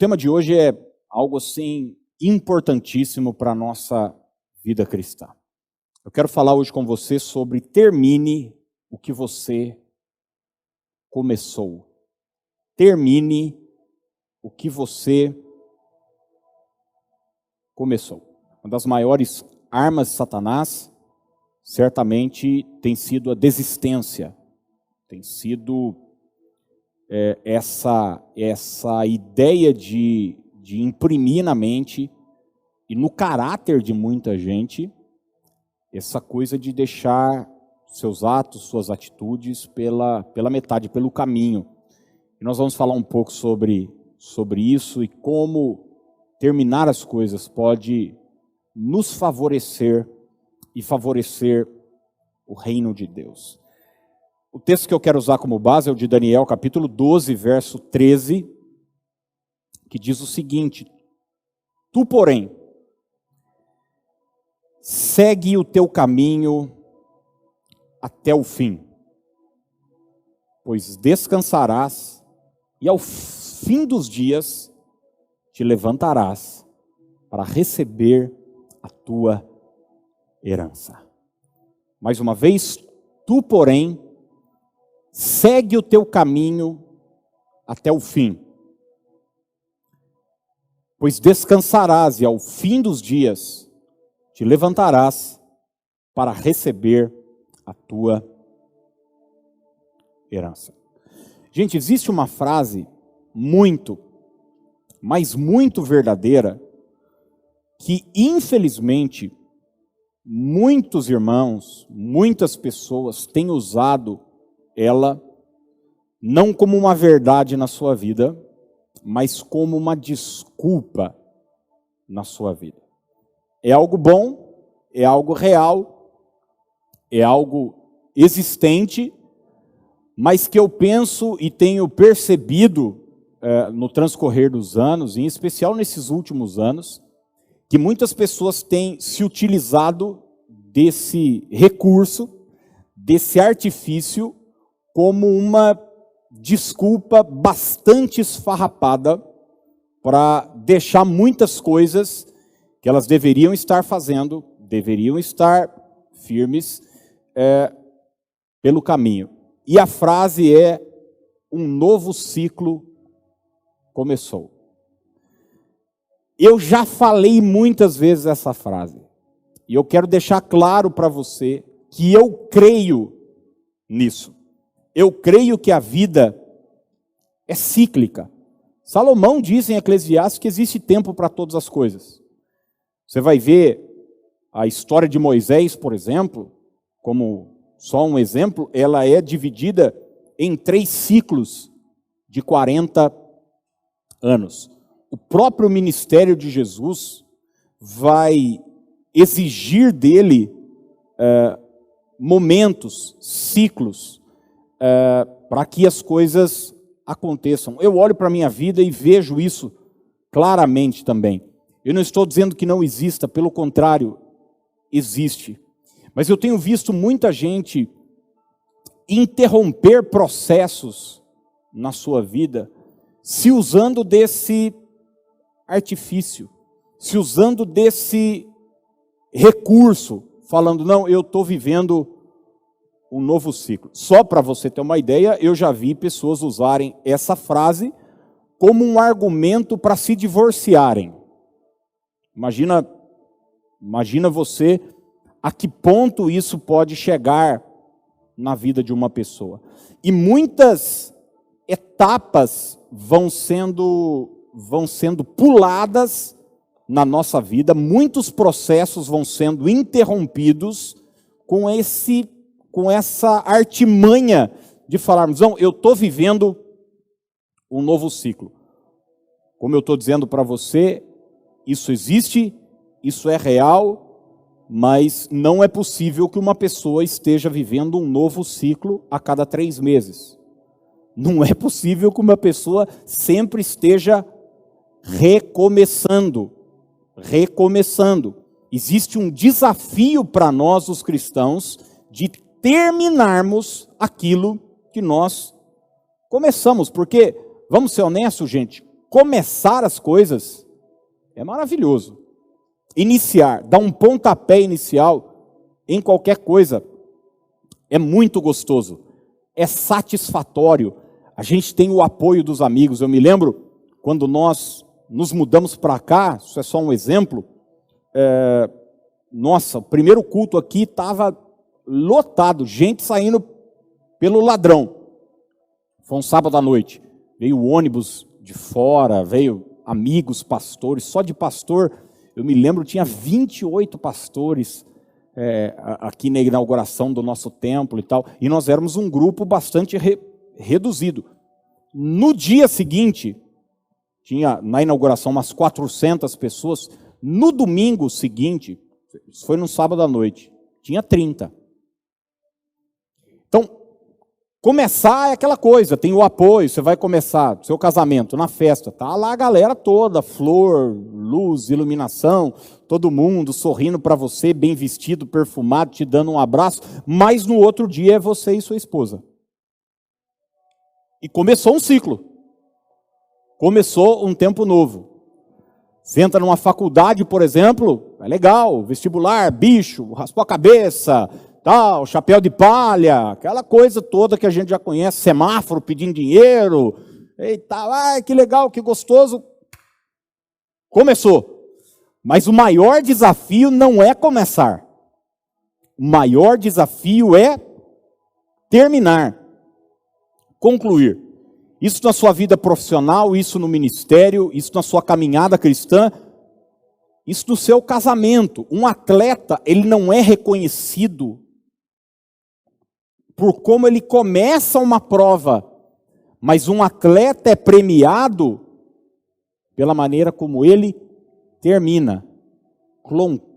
O tema de hoje é algo assim importantíssimo para a nossa vida cristã. Eu quero falar hoje com você sobre termine o que você começou. Termine o que você começou. Uma das maiores armas de Satanás certamente tem sido a desistência. Tem sido essa ideia de imprimir na mente e no caráter de muita gente essa coisa de deixar seus atos, suas atitudes pela metade, pelo caminho. E nós vamos falar um pouco sobre isso e como terminar as coisas pode nos favorecer e favorecer o reino de Deus. O texto que eu quero usar como base é o de Daniel, capítulo 12, verso 13, que diz o seguinte: Tu, porém, segue o teu caminho até o fim, pois descansarás e ao fim dos dias te levantarás para receber a tua herança. Mais uma vez, tu, porém, segue o teu caminho até o fim, pois descansarás e ao fim dos dias te levantarás para receber a tua herança. Gente, existe uma frase muito, mas muito verdadeira, que infelizmente muitos irmãos, muitas pessoas têm usado ela não como uma verdade na sua vida, mas como uma desculpa na sua vida. É algo bom, é algo real, é algo existente, mas que eu penso e tenho percebido no transcorrer dos anos, em especial nesses últimos anos, que muitas pessoas têm se utilizado desse recurso, desse artifício, como uma desculpa bastante esfarrapada para deixar muitas coisas que elas deveriam estar fazendo, deveriam estar firmes pelo caminho. E a frase é: um novo ciclo começou. Eu já falei muitas vezes essa frase, e eu quero deixar claro para você que eu creio nisso. Eu creio que a vida é cíclica. Salomão diz em Eclesiastes que existe tempo para todas as coisas. Você vai ver a história de Moisés, por exemplo, como só um exemplo, ela é dividida em 3 ciclos de 40 anos. O próprio ministério de Jesus vai exigir dele momentos, ciclos, para que as coisas aconteçam. Eu olho para a minha vida e vejo isso claramente também. Eu não estou dizendo que não exista, pelo contrário, existe. Mas eu tenho visto muita gente interromper processos na sua vida, se usando desse artifício, se usando desse recurso, falando, não, eu estou vivendo um novo ciclo. Só para você ter uma ideia, eu já vi pessoas usarem essa frase como um argumento para se divorciarem. Imagina você a que ponto isso pode chegar na vida de uma pessoa. E muitas etapas vão sendo puladas na nossa vida, muitos processos vão sendo interrompidos com essa artimanha de falarmos, não, eu estou vivendo um novo ciclo. Como eu estou dizendo para você, isso existe, isso é real, mas não é possível que uma pessoa esteja vivendo um novo ciclo a cada 3 meses. Não é possível que uma pessoa sempre esteja recomeçando. Existe um desafio para nós, os cristãos, de terminarmos aquilo que nós começamos. Porque, vamos ser honestos, gente, começar as coisas é maravilhoso. Iniciar, dar um pontapé inicial em qualquer coisa é muito gostoso, é satisfatório. A gente tem o apoio dos amigos. Eu me lembro quando nós nos mudamos para cá, isso é só um exemplo, nossa, o primeiro culto aqui estava lotado, gente saindo pelo ladrão. Foi um sábado à noite, veio o ônibus de fora, veio amigos, pastores, só de pastor, eu me lembro, tinha 28 pastores aqui na inauguração do nosso templo e tal, e nós éramos um grupo bastante reduzido. No dia seguinte, tinha na inauguração umas 400 pessoas, no domingo seguinte, isso foi no sábado à noite, tinha 30. Então, começar é aquela coisa, tem o apoio, você vai começar seu casamento na festa, tá lá a galera toda, flor, luz, iluminação, todo mundo sorrindo para você, bem vestido, perfumado, te dando um abraço, mas no outro dia é você e sua esposa. E começou um ciclo, começou um tempo novo. Você entra numa faculdade, por exemplo, é legal, vestibular, bicho, raspou a cabeça, tal, chapéu de palha, aquela coisa toda que a gente já conhece, semáforo pedindo dinheiro, e tal, ai, que legal, que gostoso. Começou. Mas o maior desafio não é começar. O maior desafio é terminar, concluir. Isso na sua vida profissional, isso no ministério, isso na sua caminhada cristã, isso no seu casamento. Um atleta, ele não é reconhecido por como ele começa uma prova, mas um atleta é premiado pela maneira como ele termina,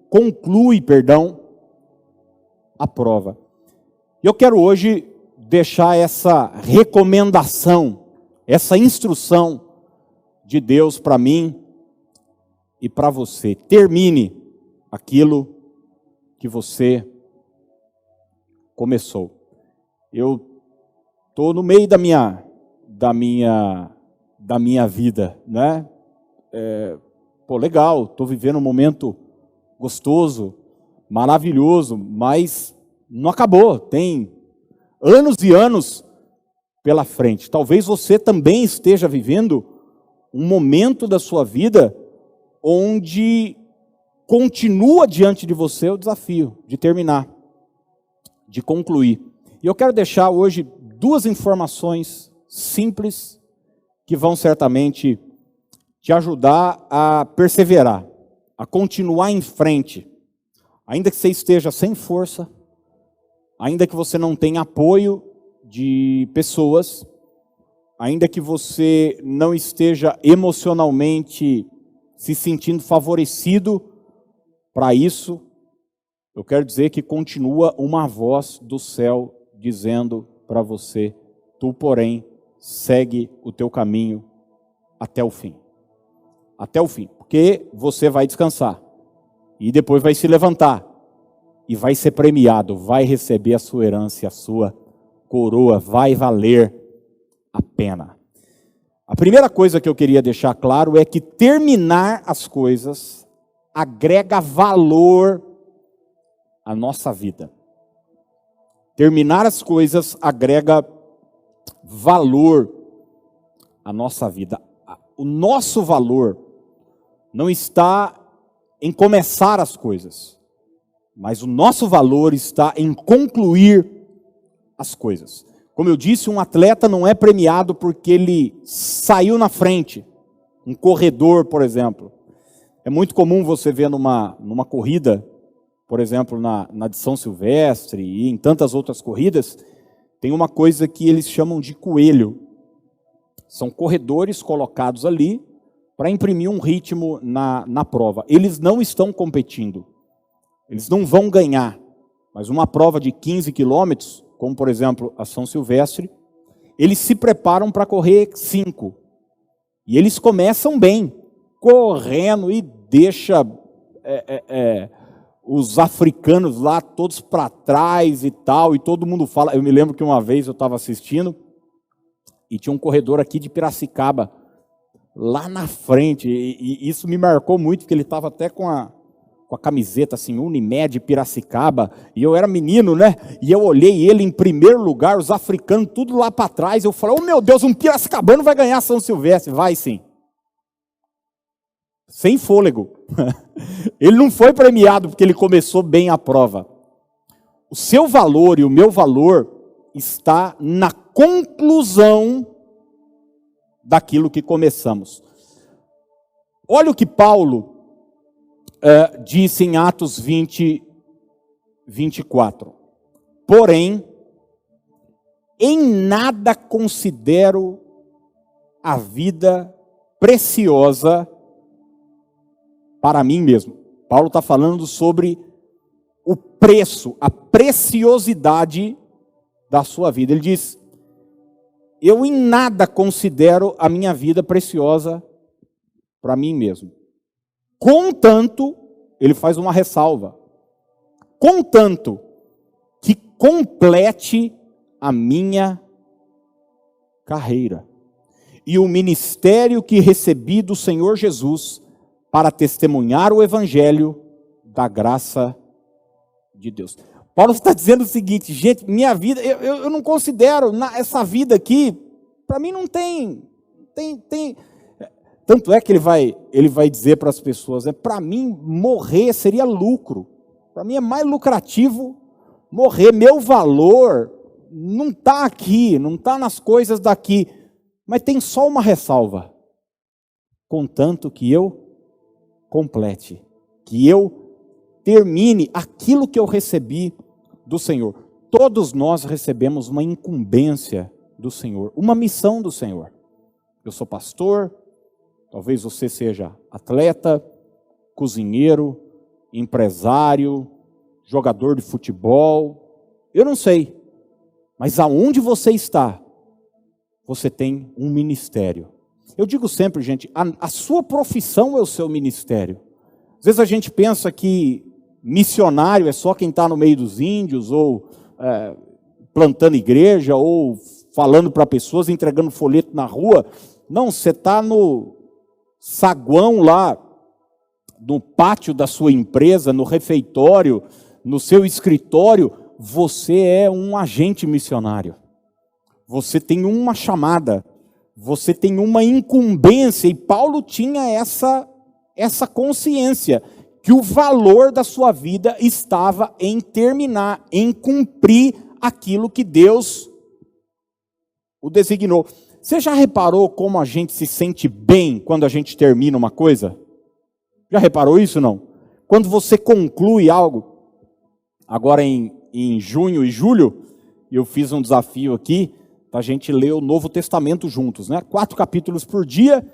conclui, a prova. Eu quero hoje deixar essa recomendação, essa instrução de Deus para mim e para você. Termine aquilo que você começou. Eu estou no meio da minha vida, né? Legal, estou vivendo um momento gostoso, maravilhoso, mas não acabou, tem anos e anos pela frente. Talvez você também esteja vivendo um momento da sua vida onde continua diante de você o desafio de terminar, de concluir. E eu quero deixar hoje 2 informações simples que vão certamente te ajudar a perseverar, a continuar em frente, ainda que você esteja sem força, ainda que você não tenha apoio de pessoas, ainda que você não esteja emocionalmente se sentindo favorecido para isso, eu quero dizer que continua uma voz do céu dizendo para você: tu, porém, segue o teu caminho até o fim. Até o fim, porque você vai descansar e depois vai se levantar e vai ser premiado, vai receber a sua herança, a sua coroa, vai valer a pena. A primeira coisa que eu queria deixar claro é que terminar as coisas agrega valor à nossa vida. Terminar as coisas agrega valor à nossa vida. O nosso valor não está em começar as coisas, mas o nosso valor está em concluir as coisas. Como eu disse, um atleta não é premiado porque ele saiu na frente, um corredor, por exemplo. É muito comum você ver numa corrida, por exemplo, na de São Silvestre e em tantas outras corridas, tem uma coisa que eles chamam de coelho. São corredores colocados ali para imprimir um ritmo na prova. Eles não estão competindo, eles não vão ganhar, mas uma prova de 15 quilômetros, como por exemplo a São Silvestre, eles se preparam para correr 5. E eles começam bem, correndo e deixa os africanos lá todos para trás e tal, e todo mundo fala. Eu me lembro que uma vez eu estava assistindo e tinha um corredor aqui de Piracicaba, lá na frente, e isso me marcou muito, porque ele estava até com a camiseta assim, Unimed Piracicaba, e eu era menino, né? E eu olhei ele em primeiro lugar, os africanos tudo lá para trás, eu falei, oh meu Deus, um piracicabano vai ganhar São Silvestre. Vai sim. Sem fôlego. Ele não foi premiado porque ele começou bem a prova. O seu valor e o meu valor está na conclusão daquilo que começamos. Olha o que Paulo disse em Atos 20, 24. Porém, em nada considero a vida preciosa para mim mesmo. Paulo está falando sobre o preço, a preciosidade da sua vida. Ele diz, eu em nada considero a minha vida preciosa para mim mesmo. Contanto, ele faz uma ressalva, contanto que complete a minha carreira e o ministério que recebi do Senhor Jesus para testemunhar o evangelho da graça de Deus. Paulo está dizendo o seguinte, gente, minha vida, eu não considero essa vida aqui, para mim não tem. Tanto é que ele vai dizer para as pessoas, para mim morrer seria lucro. Para mim é mais lucrativo morrer. Meu valor não está aqui, não está nas coisas daqui. Mas tem só uma ressalva. Contanto que eu complete, que eu termine aquilo que eu recebi do Senhor. Todos nós recebemos uma incumbência do Senhor, uma missão do Senhor. Eu sou pastor, talvez você seja atleta, cozinheiro, empresário, jogador de futebol, eu não sei. Mas aonde você está, você tem um ministério. Eu digo sempre, gente, a sua profissão é o seu ministério. Às vezes a gente pensa que missionário é só quem está no meio dos índios, ou plantando igreja, ou falando para pessoas, entregando folheto na rua. Não, você está no saguão lá, no pátio da sua empresa, no refeitório, no seu escritório, você é um agente missionário. Você tem uma chamada, você tem uma incumbência, e Paulo tinha essa consciência, que o valor da sua vida estava em terminar, em cumprir aquilo que Deus o designou. Você já reparou como a gente se sente bem quando a gente termina uma coisa? Já reparou isso, não? Quando você conclui algo, agora em junho e julho, eu fiz um desafio aqui, para a gente ler o Novo Testamento juntos, né? 4 capítulos por dia,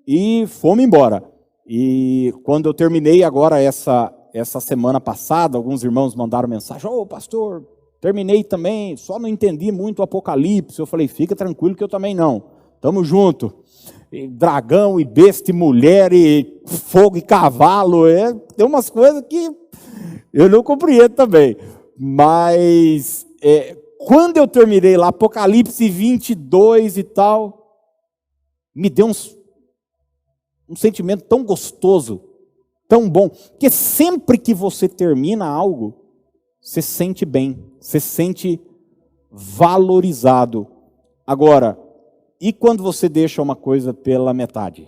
e fomos embora. E quando eu terminei agora essa semana passada, alguns irmãos mandaram mensagem, pastor, terminei também, só não entendi muito o Apocalipse. Eu falei, fica tranquilo que eu também não, estamos juntos. Dragão e besta e mulher e fogo e cavalo, tem umas coisas que eu não compreendo também. Mas quando eu terminei lá, Apocalipse 22 e tal, me deu um sentimento tão gostoso, tão bom, porque sempre que você termina algo, você sente bem, você sente valorizado. Agora, e quando você deixa uma coisa pela metade?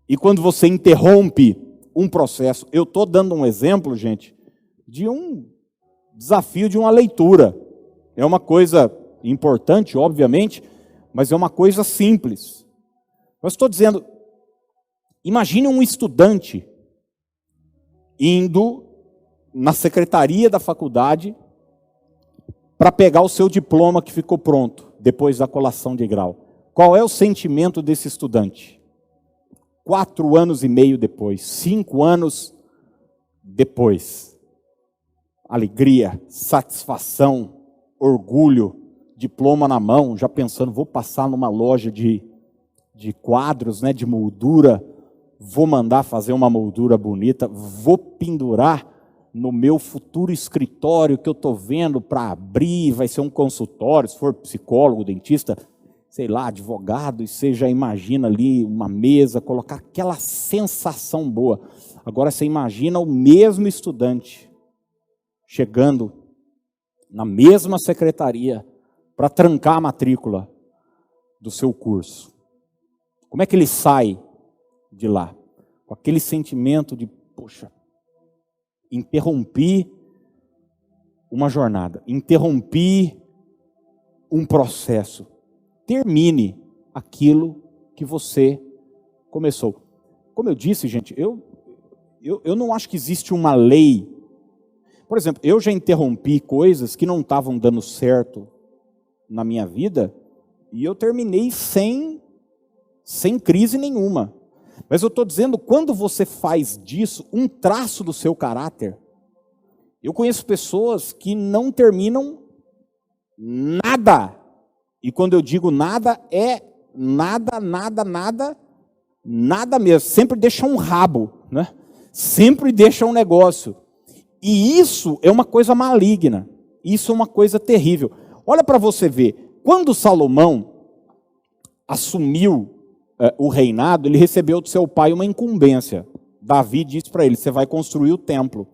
E quando você interrompe um processo? Eu estou dando um exemplo, gente, de um desafio de uma leitura. É uma coisa importante, obviamente, mas é uma coisa simples. Eu estou dizendo, imagine um estudante indo na secretaria da faculdade para pegar o seu diploma que ficou pronto, depois da colação de grau. Qual é o sentimento desse estudante? 4 anos e meio depois, 5 anos depois. Alegria, satisfação, orgulho, diploma na mão, já pensando, vou passar numa loja de quadros, né, de moldura, vou mandar fazer uma moldura bonita, vou pendurar no meu futuro escritório que eu estou vendo para abrir, vai ser um consultório, se for psicólogo, dentista. sei lá, advogado, e você já imagina ali uma mesa, colocar aquela sensação boa. Agora você imagina o mesmo estudante chegando na mesma secretaria para trancar a matrícula do seu curso. Como é que ele sai de lá? Com aquele sentimento de, poxa, interrompi uma jornada, interrompi um processo. Termine aquilo que você começou. Como eu disse, gente, eu não acho que existe uma lei. Por exemplo, eu já interrompi coisas que não estavam dando certo na minha vida e eu terminei sem crise nenhuma. Mas eu estou dizendo, quando você faz disso um traço do seu caráter, eu conheço pessoas que não terminam nada. E quando eu digo nada, é nada, nada, nada, nada mesmo. Sempre deixa um rabo, né? Sempre deixa um negócio. E isso é uma coisa maligna. Isso é uma coisa terrível. Olha para você ver. Quando Salomão assumiu o reinado, ele recebeu do seu pai uma incumbência. Davi disse para ele, você vai construir o templo.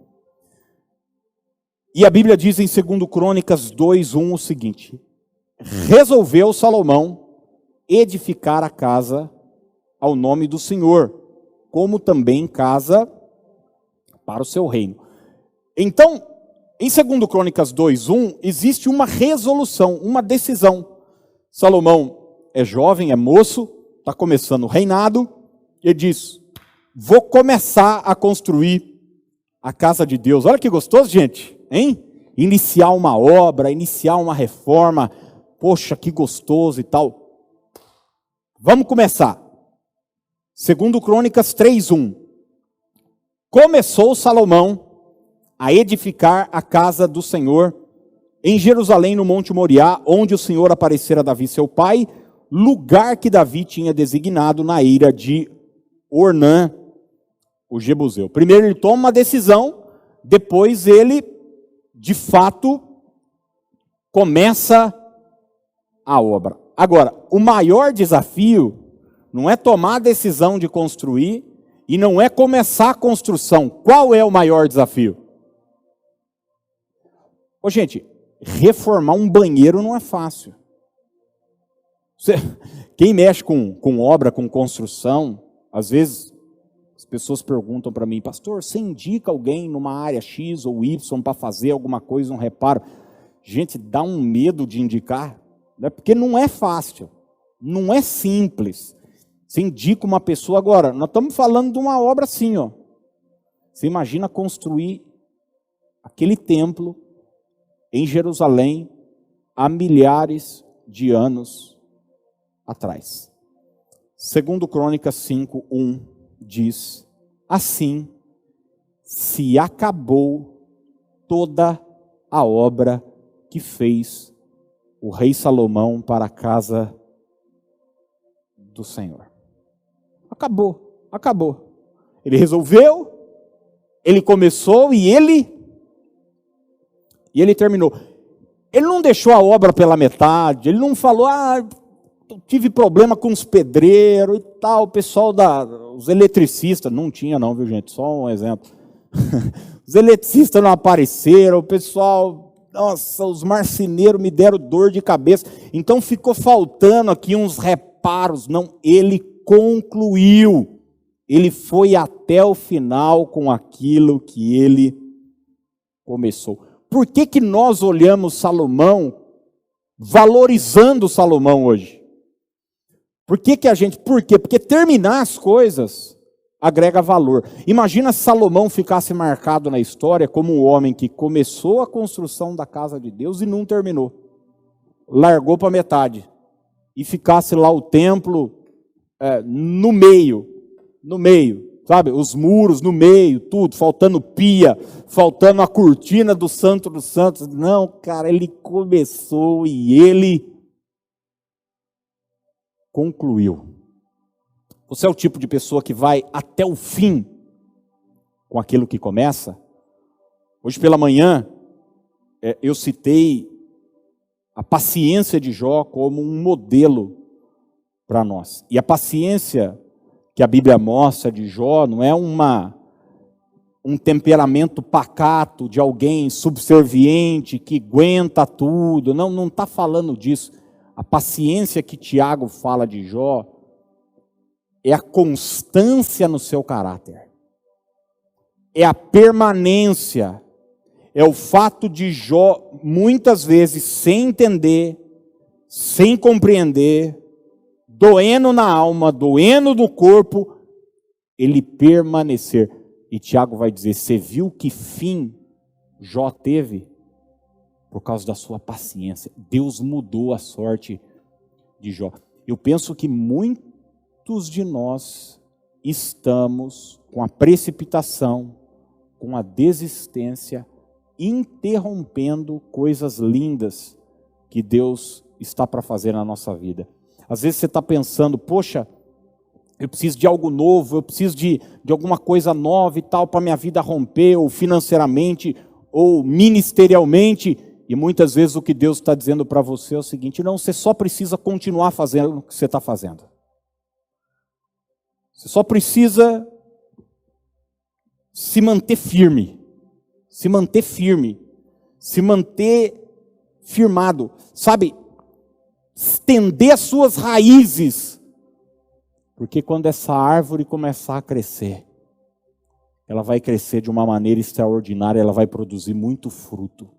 E a Bíblia diz em 2 Crônicas 2:1 o seguinte: resolveu Salomão edificar a casa ao nome do Senhor, como também casa para o seu reino. Então, em 2 Crônicas 2:1, existe uma resolução, uma decisão. Salomão é jovem, é moço, está começando o reinado, e diz, vou começar a construir a casa de Deus. Olha que gostoso, gente, hein? Iniciar uma obra, iniciar uma reforma, poxa, que gostoso e tal. Vamos começar. 2 Crônicas 3:1. Começou Salomão a edificar a casa do Senhor em Jerusalém, no Monte Moriá, onde o Senhor aparecera a Davi, seu pai, lugar que Davi tinha designado na eira de Ornã, o Jebuseu. Primeiro ele toma uma decisão, depois ele, de fato, começa a obra. Agora, o maior desafio não é tomar a decisão de construir e não é começar a construção. Qual é o maior desafio? Ô, gente, reformar um banheiro não é fácil. Quem mexe com obra, com construção, às vezes as pessoas perguntam para mim, pastor, você indica alguém numa área X ou Y para fazer alguma coisa, um reparo? Gente, dá um medo de indicar, né? Porque não é fácil, não é simples. Você indica uma pessoa agora, nós estamos falando de uma obra assim, ó. Você imagina construir aquele templo em Jerusalém há milhares de anos atrás. 2 Crônicas 5:1 diz, assim se acabou toda a obra que fez o rei Salomão para a casa do Senhor. Acabou, acabou. Ele resolveu, ele começou e ele terminou. Ele não deixou a obra pela metade, ele não falou, tive problema com os pedreiros e tal, o pessoal os eletricistas, não tinha não, viu gente, só um exemplo. Os eletricistas não apareceram, o pessoal, nossa, os marceneiros me deram dor de cabeça, então ficou faltando aqui uns reparos. Não, ele concluiu, ele foi até o final com aquilo que ele começou. Por que nós olhamos Salomão, valorizando Salomão hoje? Por quê? Porque terminar as coisas agrega valor. Imagina se Salomão ficasse marcado na história como um homem que começou a construção da casa de Deus e não terminou. Largou para metade. E ficasse lá o templo no meio, sabe? Os muros no meio, tudo, faltando pia, faltando a cortina do Santo dos Santos. Não, cara, ele começou e ele concluiu. Você é o tipo de pessoa que vai até o fim com aquilo que começa? Hoje pela manhã, eu citei a paciência de Jó como um modelo para nós. E a paciência que a Bíblia mostra de Jó não é um temperamento pacato de alguém subserviente que aguenta tudo. Não está falando disso. A paciência que Tiago fala de Jó é a constância no seu caráter. É a permanência. É o fato de Jó, muitas vezes, sem entender, sem compreender, doendo na alma, doendo no corpo, ele permanecer. E Tiago vai dizer, você viu que fim Jó teve? Por causa da sua paciência. Deus mudou a sorte de Jó. Eu penso que muitos de nós estamos com a precipitação, com a desistência, interrompendo coisas lindas que Deus está para fazer na nossa vida. Às vezes você está pensando, poxa, eu preciso de algo novo, eu preciso de alguma coisa nova e tal, para minha vida romper, ou financeiramente, ou ministerialmente. E muitas vezes o que Deus está dizendo para você é o seguinte, não, você só precisa continuar fazendo o que você está fazendo. Você só precisa se manter firme, se manter firmado, sabe? Estender as suas raízes, porque quando essa árvore começar a crescer, ela vai crescer de uma maneira extraordinária, ela vai produzir muito fruto.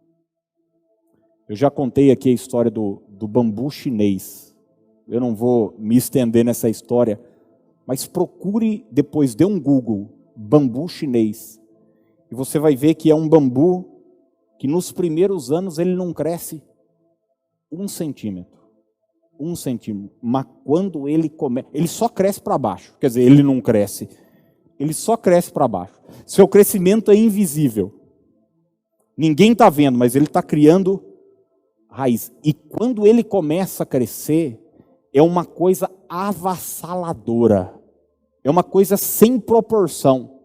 Eu já contei aqui a história do bambu chinês, eu não vou me estender nessa história, mas procure depois, dê um Google, bambu chinês, e você vai ver que é um bambu que nos primeiros anos ele não cresce 1 centímetro, mas quando ele começa, ele só cresce para baixo, quer dizer, ele não cresce, ele só cresce para baixo. Seu crescimento é invisível, ninguém está vendo, mas ele está criando raiz. E quando ele começa a crescer, é uma coisa avassaladora, é uma coisa sem proporção.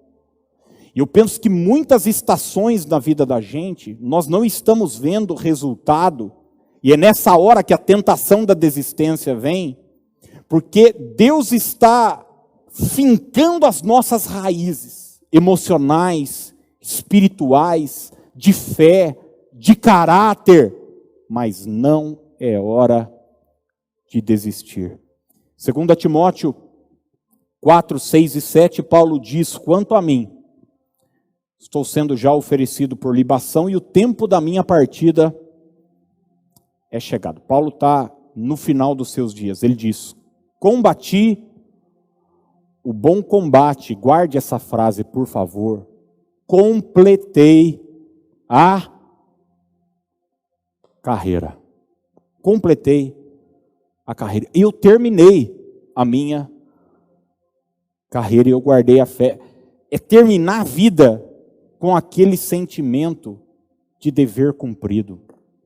E eu penso que muitas estações na vida da gente, nós não estamos vendo resultado, e é nessa hora que a tentação da desistência vem, porque Deus está fincando as nossas raízes emocionais, espirituais, de fé, de caráter, mas não é hora de desistir. 2 Timóteo 4, 6 e 7, Paulo diz, quanto a mim, estou sendo já oferecido por libação e o tempo da minha partida é chegado. Paulo está no final dos seus dias. Ele diz, combati o bom combate, guarde essa frase, por favor, completei a carreira. Completei a carreira. Eu terminei a minha carreira e eu guardei a fé. É terminar a vida com aquele sentimento de dever cumprido.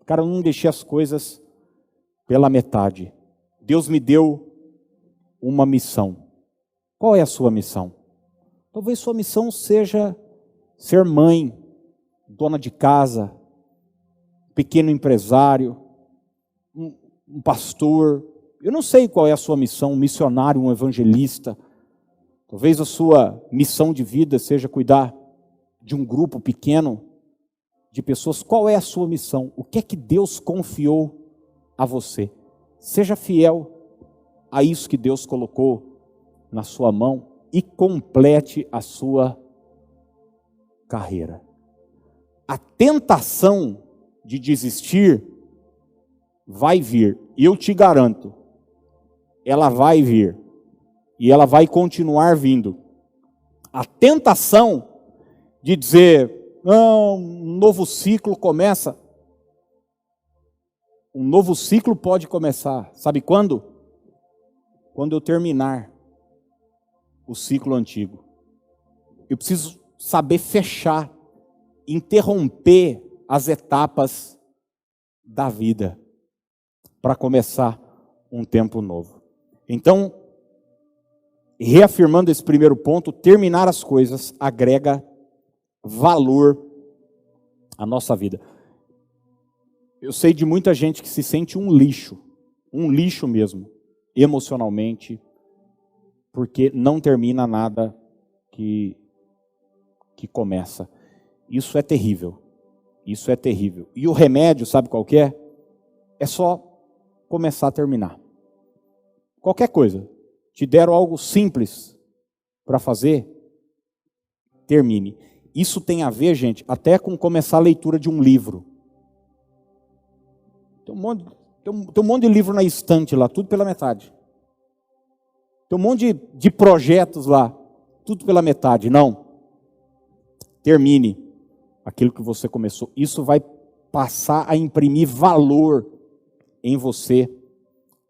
Cara, eu não deixei as coisas pela metade. Deus me deu uma missão. Qual é a sua missão? Talvez sua missão seja ser mãe, dona de casa, pequeno empresário, um pastor. Eu não sei qual é a sua missão, um missionário, um evangelista. Talvez a sua missão de vida seja cuidar de um grupo pequeno de pessoas. Qual é a sua missão? O que é que Deus confiou a você? Seja fiel a isso que Deus colocou na sua mão e complete a sua carreira. A tentação de desistir vai vir, e eu te garanto, ela vai vir, e ela vai continuar vindo. A tentação de dizer, não, um novo ciclo começa. Um novo ciclo pode começar. Sabe quando? Quando eu terminar o ciclo antigo. Eu preciso saber fechar, interromper as etapas da vida para começar um tempo novo. Então, reafirmando esse primeiro ponto, terminar as coisas agrega valor à nossa vida. Eu sei de muita gente que se sente um lixo mesmo. emocionalmente, porque não termina nada que começa. Isso é terrível. Isso é terrível. E o remédio, sabe qual que é? É só começar a terminar. Qualquer coisa. Te deram algo simples para fazer, termine. Isso tem a ver, gente, até com começar a leitura de um livro. Tem um monte de livro na estante lá, tudo pela metade. Tem um monte de projetos lá, tudo pela metade. Não. Termine aquilo que você começou. Isso vai passar a imprimir valor em você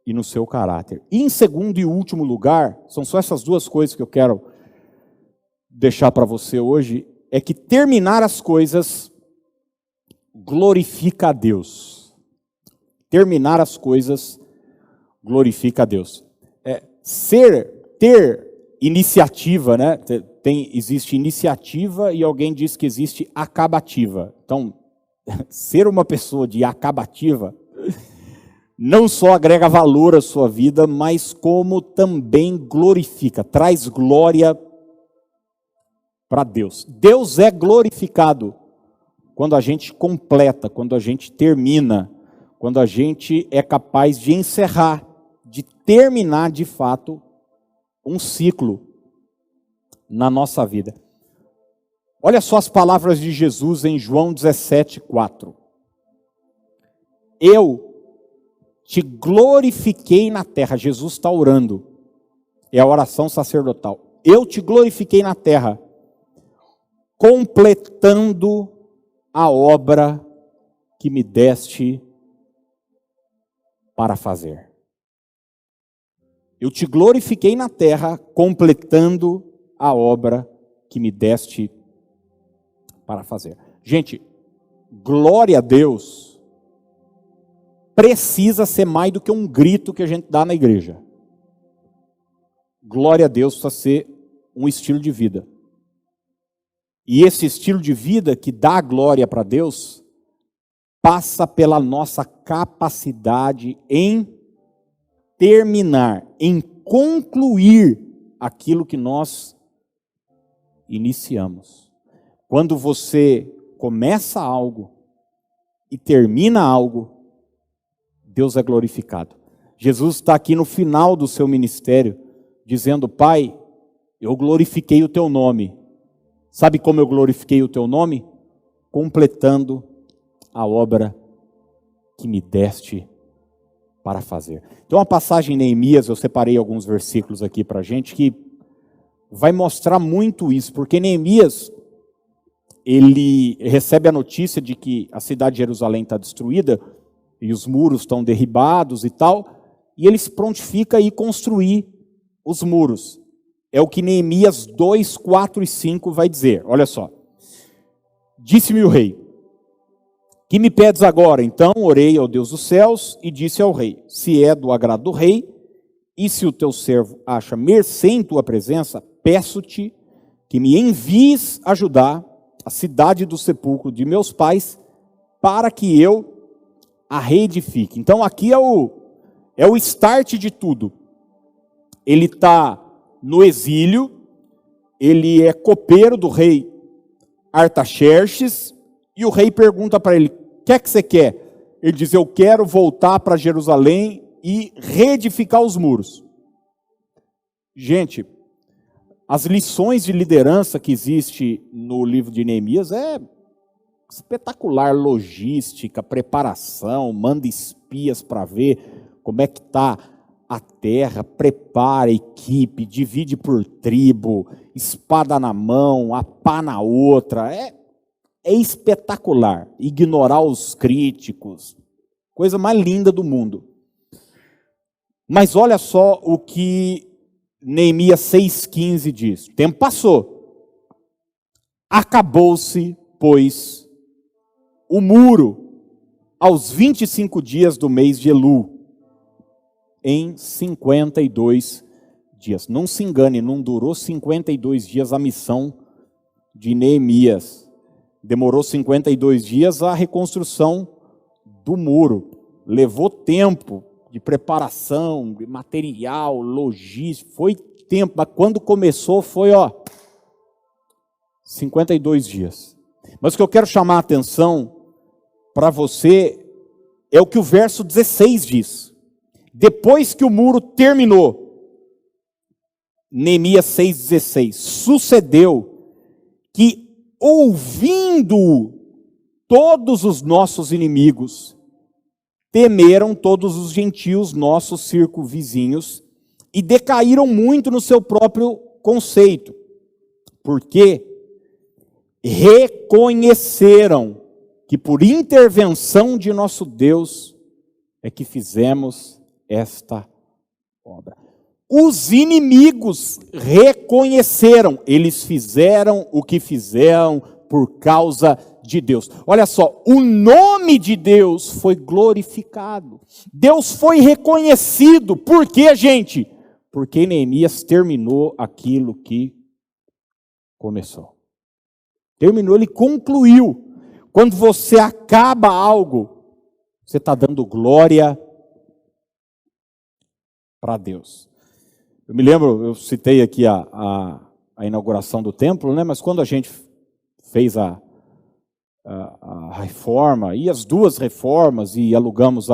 e no seu caráter. E em segundo e último lugar, são só essas duas coisas que eu quero deixar para você hoje, é que terminar as coisas glorifica a Deus. Terminar as coisas glorifica a Deus. Ter iniciativa, né? Existe iniciativa e alguém diz que existe acabativa. Então, ser uma pessoa de acabativa não só agrega valor à sua vida, mas como também glorifica, traz glória para Deus. Deus é glorificado quando a gente completa, quando a gente termina, quando a gente é capaz de encerrar, de terminar de fato um ciclo na nossa vida. Olha só as palavras de Jesus em João 17:4. Eu te glorifiquei na terra. Jesus está orando. É a oração sacerdotal. Eu te glorifiquei na terra, completando a obra que me deste para fazer. Eu te glorifiquei na terra, completando a obra que me deste para fazer. Gente, glória a Deus precisa ser mais do que um grito que a gente dá na igreja. Glória a Deus precisa ser um estilo de vida. E esse estilo de vida que dá glória para Deus passa pela nossa capacidade em terminar, em concluir aquilo que nós iniciamos. Quando você começa algo e termina algo, Deus é glorificado. Jesus está aqui no final do seu ministério, dizendo: Pai, eu glorifiquei o teu nome. Sabe como eu glorifiquei o teu nome? Completando a obra que me deste para fazer. Então, uma passagem em Neemias, eu separei alguns versículos aqui para a gente, que vai mostrar muito isso, porque Neemias, ele recebe a notícia de que a cidade de Jerusalém está destruída, e os muros estão derribados e tal, e ele se prontifica a ir construir os muros. É o que Neemias 2, 4 e 5 vai dizer. Olha só. Disse-me o rei: que me pedes agora? Então orei ao Deus dos céus e disse ao rei: se é do agrado do rei, e se o teu servo acha mercê em tua presença, peço-te que me envies a Judá, a cidade do sepulcro de meus pais, para que eu a reedifique. Então aqui é o start de tudo. Ele está no exílio, ele é copeiro do rei Artaxerxes, e o rei pergunta para ele: o que é que você quer? Ele diz: eu quero voltar para Jerusalém e reedificar os muros. Gente, as lições de liderança que existe no livro de Neemias é espetacular. Logística, preparação, manda espias para ver como é que está a terra, prepara a equipe, divide por tribo, espada na mão, a pá na outra. É espetacular. Ignorar os críticos, coisa mais linda do mundo. Mas olha só o que Neemias 6,15 diz. O tempo passou. Acabou-se, pois, o muro aos 25 dias do mês de Elu, em 52 dias. Não se engane, não durou 52 dias a missão de Neemias. Demorou 52 dias a reconstrução do muro. Levou tempo de preparação, de material, logística, foi tempo, mas quando começou foi, 52 dias. Mas o que eu quero chamar a atenção para você é o que o verso 16 diz. Depois que o muro terminou, Neemias 6,16, sucedeu que, ouvindo todos os nossos inimigos, temeram todos os gentios, nossos circunvizinhos, e decaíram muito no seu próprio conceito, porque reconheceram que por intervenção de nosso Deus é que fizemos esta obra. Os inimigos reconheceram, eles fizeram o que fizeram por causa de Deus. Olha só, o nome de Deus foi glorificado. Deus foi reconhecido. Por quê, gente? Porque Neemias terminou aquilo que começou. Terminou, ele concluiu. Quando você acaba algo, você está dando glória para Deus. Eu me lembro, eu citei aqui a inauguração do templo, né? Mas quando a gente fez a reforma, e as duas reformas, e alugamos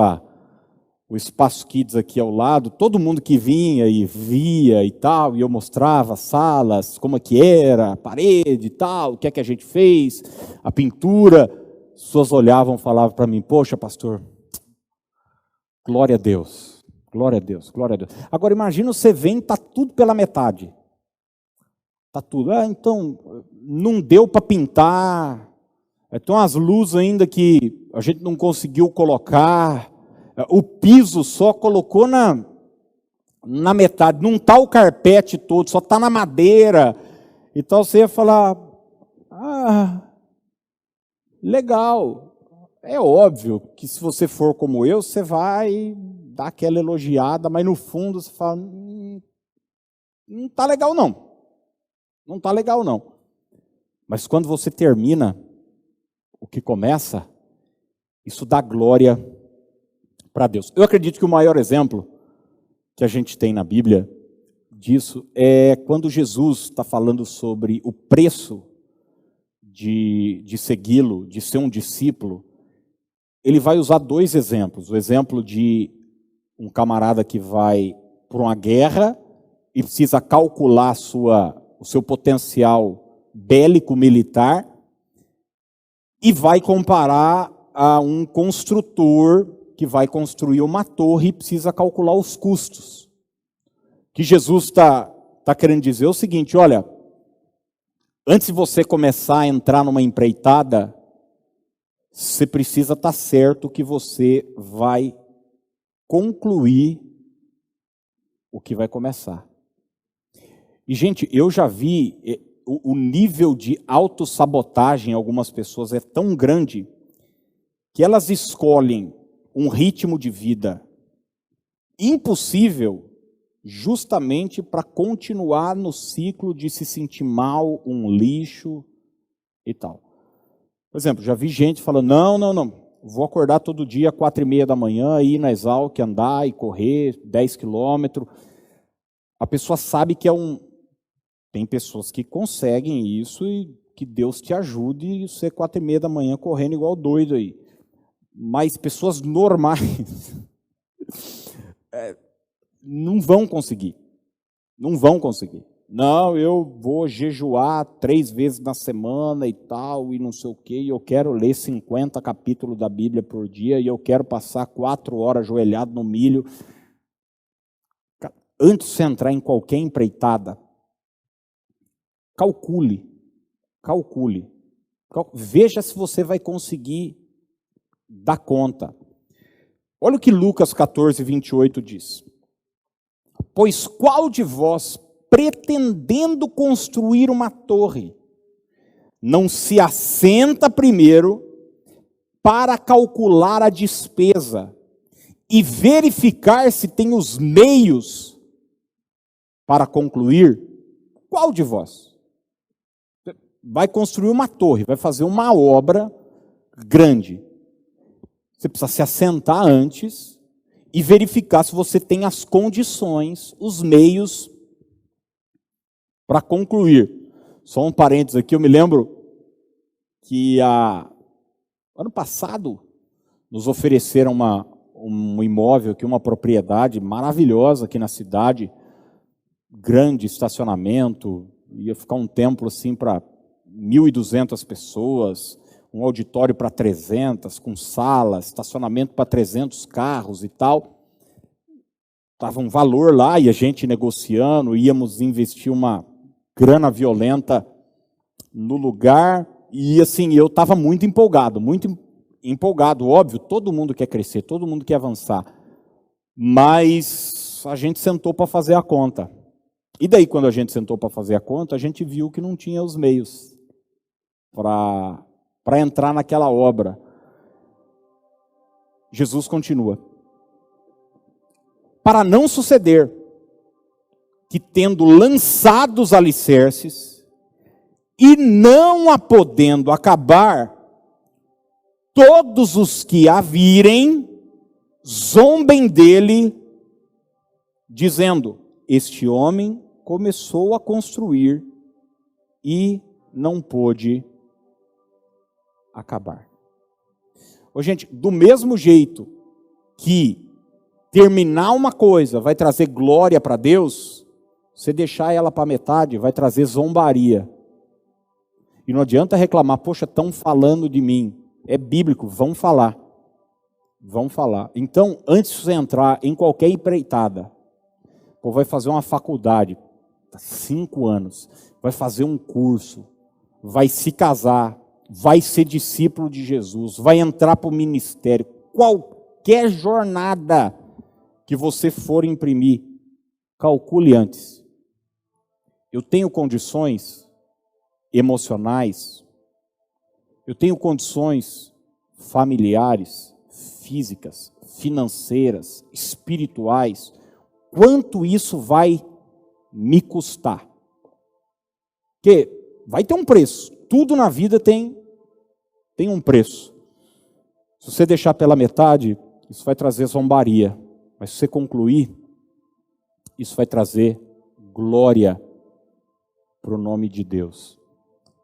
o Espaço Kids aqui ao lado, todo mundo que vinha e via e tal, e eu mostrava as salas, como é que era, a parede e tal, o que é que a gente fez, a pintura, as pessoas olhavam e falavam para mim, poxa pastor, glória a Deus. Glória a Deus, glória a Deus. Agora imagina, você vem, está tudo pela metade. Está tudo. Então, não deu para pintar. Então as luzes ainda que a gente não conseguiu colocar. O piso só colocou na metade. Não está o carpete todo, só está na madeira. Então você ia falar, legal. É óbvio que se você for como eu, você vai dar aquela elogiada, mas no fundo você fala, não está legal não. Não está legal não. Mas quando você termina o que começa, isso dá glória para Deus. Eu acredito que o maior exemplo que a gente tem na Bíblia disso é quando Jesus está falando sobre o preço de segui-lo, de ser um discípulo. Ele vai usar dois exemplos. O exemplo de um camarada que vai para uma guerra e precisa calcular o seu potencial bélico-militar, e vai comparar a um construtor que vai construir uma torre e precisa calcular os custos. O que Jesus está querendo dizer é o seguinte, olha, antes de você começar a entrar numa empreitada, você precisa estar certo que você vai concluir o que vai começar. E, gente, eu já vi o nível de autossabotagem em algumas pessoas é tão grande que elas escolhem um ritmo de vida impossível justamente para continuar no ciclo de se sentir mal, um lixo e tal. Por exemplo, já vi gente falando, não, vou acordar todo dia 4h30 da manhã, ir na Exalc, andar e correr 10 quilômetros. A pessoa sabe que tem pessoas que conseguem isso e que Deus te ajude e você 4h30 da manhã correndo igual doido aí. Mas pessoas normais não vão conseguir. Não vão conseguir. Não, eu vou jejuar 3 vezes na semana e tal, e não sei o quê, e eu quero ler 50 capítulos da Bíblia por dia, e eu quero passar 4 horas ajoelhado no milho. Antes de você entrar em qualquer empreitada, calcule. Veja se você vai conseguir dar conta. Olha o que Lucas 14:28 diz. Pois qual de vós, pretendendo construir uma torre, não se assenta primeiro para calcular a despesa e verificar se tem os meios para concluir? Qual de vós? Vai construir uma torre, vai fazer uma obra grande. Você precisa se assentar antes e verificar se você tem as condições, os meios para concluir. Só um parênteses aqui, eu me lembro que ano passado nos ofereceram um imóvel aqui, uma propriedade maravilhosa aqui na cidade, grande estacionamento, ia ficar um templo assim para 1.200 pessoas, um auditório para 300, com sala, estacionamento para 300 carros e tal. Estava um valor lá e a gente negociando, íamos investir uma grana violenta no lugar. E assim, eu estava muito empolgado, óbvio, todo mundo quer crescer, todo mundo quer avançar. Mas a gente sentou para fazer a conta. E daí, quando a gente sentou para fazer a conta, a gente viu que não tinha os meios para entrar naquela obra. Jesus continua. Para não suceder que, tendo lançado os alicerces, e não a podendo acabar, todos os que a virem, zombem dele, dizendo, este homem começou a construir e não pôde acabar. Ô, gente, do mesmo jeito que terminar uma coisa vai trazer glória para Deus, você deixar ela para metade vai trazer zombaria. E não adianta reclamar, poxa, estão falando de mim. É bíblico, vão falar. Vão falar. Então, antes de você entrar em qualquer empreitada, ou vai fazer uma faculdade, 5 anos, vai fazer um curso, vai se casar, vai ser discípulo de Jesus, vai entrar para o ministério, qualquer jornada que você for imprimir, calcule antes. Eu tenho condições emocionais, eu tenho condições familiares, físicas, financeiras, espirituais, quanto isso vai me custar? Porque vai ter um preço, tudo na vida tem um preço. Se você deixar pela metade, isso vai trazer zombaria, mas se você concluir, isso vai trazer glória para o nome de Deus.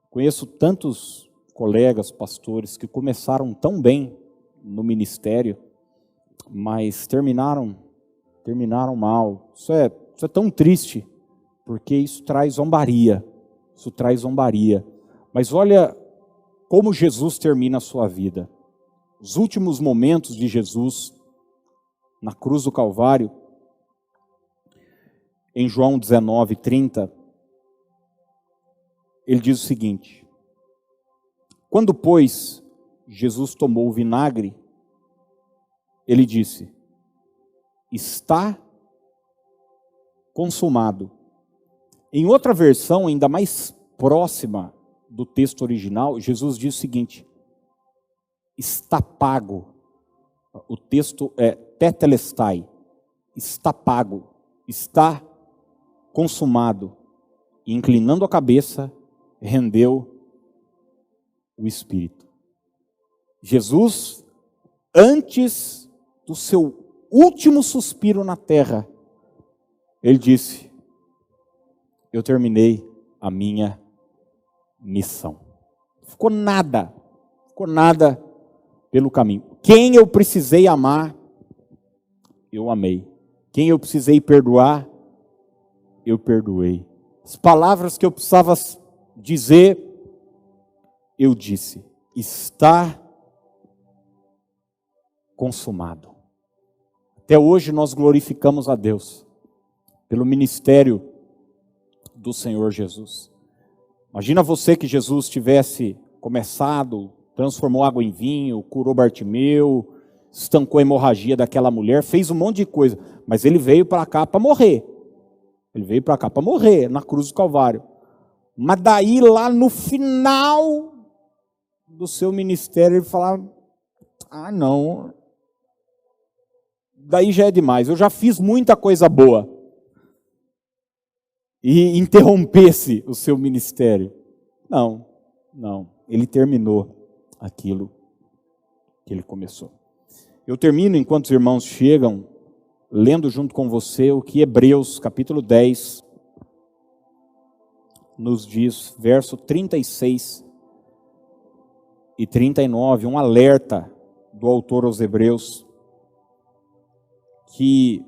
Conheço tantos colegas, pastores, que começaram tão bem no ministério, mas terminaram mal. Isso é tão triste, porque isso traz zombaria. Isso traz zombaria. Mas olha como Jesus termina a sua vida. Os últimos momentos de Jesus na cruz do Calvário, em João 19:30, ele diz o seguinte: quando, pois, Jesus tomou o vinagre, ele disse, está consumado. Em outra versão, ainda mais próxima do texto original, Jesus diz o seguinte, está pago. O texto é tetelestai, está pago, está consumado. E inclinando a cabeça, rendeu o Espírito. Jesus, antes do seu último suspiro na terra, ele disse, eu terminei a minha missão. Ficou nada pelo caminho. Quem eu precisei amar, eu amei. Quem eu precisei perdoar, eu perdoei. As palavras que eu precisava dizer, eu disse. Está consumado. Até hoje nós glorificamos a Deus pelo ministério do Senhor Jesus. Imagina você que Jesus tivesse começado, transformou água em vinho, curou Bartimeu, estancou a hemorragia daquela mulher, fez um monte de coisa, mas ele veio para cá para morrer. Ele veio para cá para morrer na cruz do Calvário. Mas daí lá no final do seu ministério ele falava, não, daí já é demais, eu já fiz muita coisa boa. E interrompesse o seu ministério. Não, ele terminou aquilo que ele começou. Eu termino enquanto os irmãos chegam, lendo junto com você o que Hebreus, capítulo 10, nos diz, verso 36 e 39, um alerta do autor aos Hebreus, que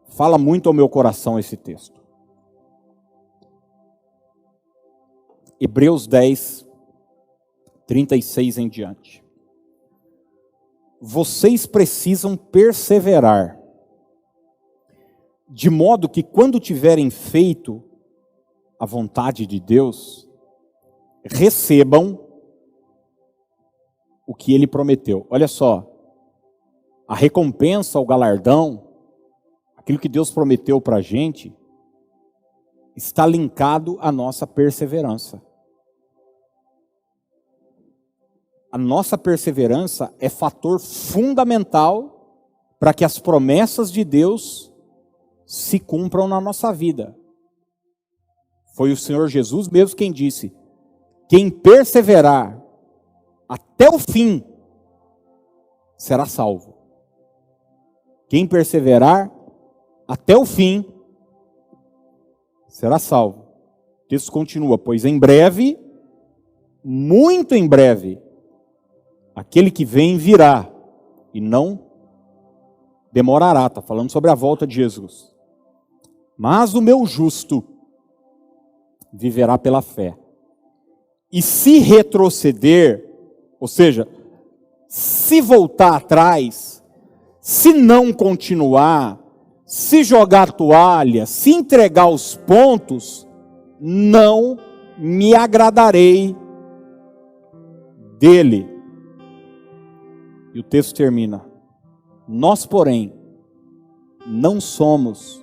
fala muito ao meu coração esse texto. Hebreus 10, 36 em diante. Vocês precisam perseverar, de modo que quando tiverem feito a vontade de Deus, recebam o que Ele prometeu. Olha só, a recompensa, o galardão, aquilo que Deus prometeu para a gente, está linkado à nossa perseverança. A nossa perseverança é fator fundamental para que as promessas de Deus se cumpram na nossa vida. Foi o Senhor Jesus mesmo quem disse: quem perseverar até o fim será salvo. Quem perseverar até o fim será salvo. O texto continua: pois em breve, muito em breve, aquele que vem virá e não demorará. Está falando sobre a volta de Jesus. Mas o meu justo viverá pela fé. E se retroceder, ou seja, se voltar atrás, se não continuar, se jogar a toalha, se entregar os pontos, não me agradarei dele. E o texto termina: nós, porém, não somos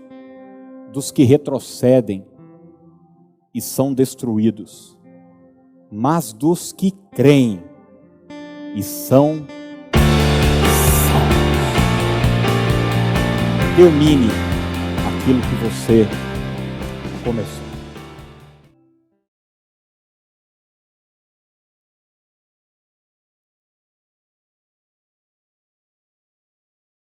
dos que retrocedem e são destruídos, mas dos que creem e são salvos. Termine aquilo que você começou.